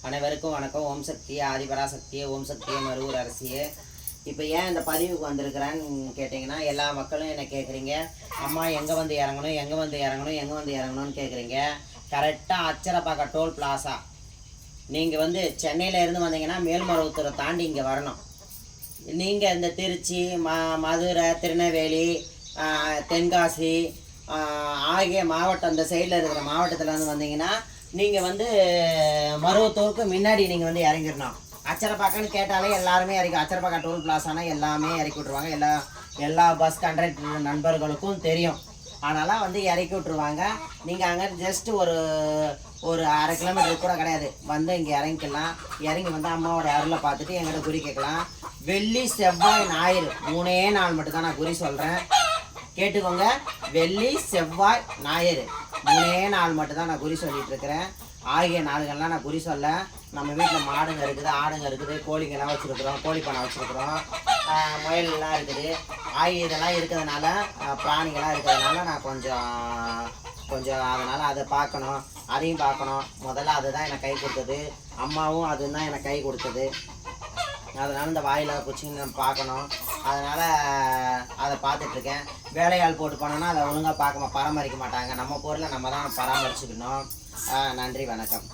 அனைவருக்கும் வணக்கம். ஓம் சக்தியே ஆதிபராசக்தியே, ஓம் சக்தியே மருவூர் அரசியே. இப்போ ஏன் இந்த பதிவுக்கு வந்திருக்கிறேன்னு கேட்டிங்கன்னா, எல்லா மக்களும் என்ன கேட்குறீங்க, அம்மா எங்கே வந்து இறங்கணும், எங்கே வந்து இறங்கணும், எங்கே வந்து இறங்கணும்னு கேட்குறீங்க. கரெக்டாக அச்சரப்பாக்கம் டோல் பிளாசா. நீங்கள் வந்து சென்னையில் இருந்து வந்தீங்கன்னா மேல்மருவத்தூரை தாண்டி இங்கே வரணும். நீங்கள் இந்த திருச்சி, மதுரை, திருநெல்வேலி, தென்காசி ஆகிய மாவட்டம், அந்த சைடில் இருக்கிற மாவட்டத்தில் வந்து வந்தீங்கன்னா நீங்கள் வந்து மருவத்தூருக்கு முன்னாடி நீங்கள் வந்து இறங்கிடணும். அச்சரப்பாக்கன்னு கேட்டாலே எல்லாருமே இறக்கி, அச்சரப்பாக்கம் டோல் பிளாசானா எல்லாமே இறக்கி விட்ருவாங்க. எல்லா பஸ் கண்டக்டர் நண்பர்களுக்கும் தெரியும். அதனால் வந்து இறக்கி விட்ருவாங்க. நீங்கள் அங்கே ஜஸ்ட்டு ஒரு அரை கிலோமீட்டர் கூட கிடையாது, வந்து இங்கே இறங்கிக்கலாம். இறங்கி வந்து அம்மாவோட அருளை பார்த்துட்டு எங்கிட்ட குறி கேட்கலாம். வெள்ளி, செவ்வாய், ஞாயிறு 3 நாள் மட்டும்தான் நான் குறி சொல்கிறேன், கேட்டுக்கோங்க. வெள்ளி, செவ்வாய், ஞாயிறு 3 நாள் மட்டும்தான் நான் குறி சொல்லிட்டு இருக்கிறேன். ஆகிய நாளுகள்லாம் நான் குறி சொல்ல. நம்ம வீட்டில் மாடுங்க இருக்குது, ஆடுங்க இருக்குது, கோழிங்கெல்லாம் வச்சுருக்குறோம், கோழி பண்ணை வச்சுருக்குறோம், முயல்லாம் இருக்குது. ஆகிய இதெல்லாம் இருக்கிறதுனால, பிராணிகள்லாம் இருக்கிறதுனால நான் கொஞ்சம் அதனால் அதை பார்க்கணும், அதையும் பார்க்கணும். முதல்ல அதுதான் எனக்கு கை கொடுத்தது. அம்மாவும் அதுதான் எனக்கு கை கொடுத்தது. அதனால் இந்த வாயில் குச்சின்னு நம்ம பார்க்கணும். அதனால் அதை பார்த்துட்ருக்கேன். வேலையாள் போட்டு போனோன்னா அதை ஒழுங்காக பராமரிக்க மாட்டாங்க. நம்ம பொருளை நம்ம தான் பராமரிச்சுக்கணும். நன்றி, வணக்கம்.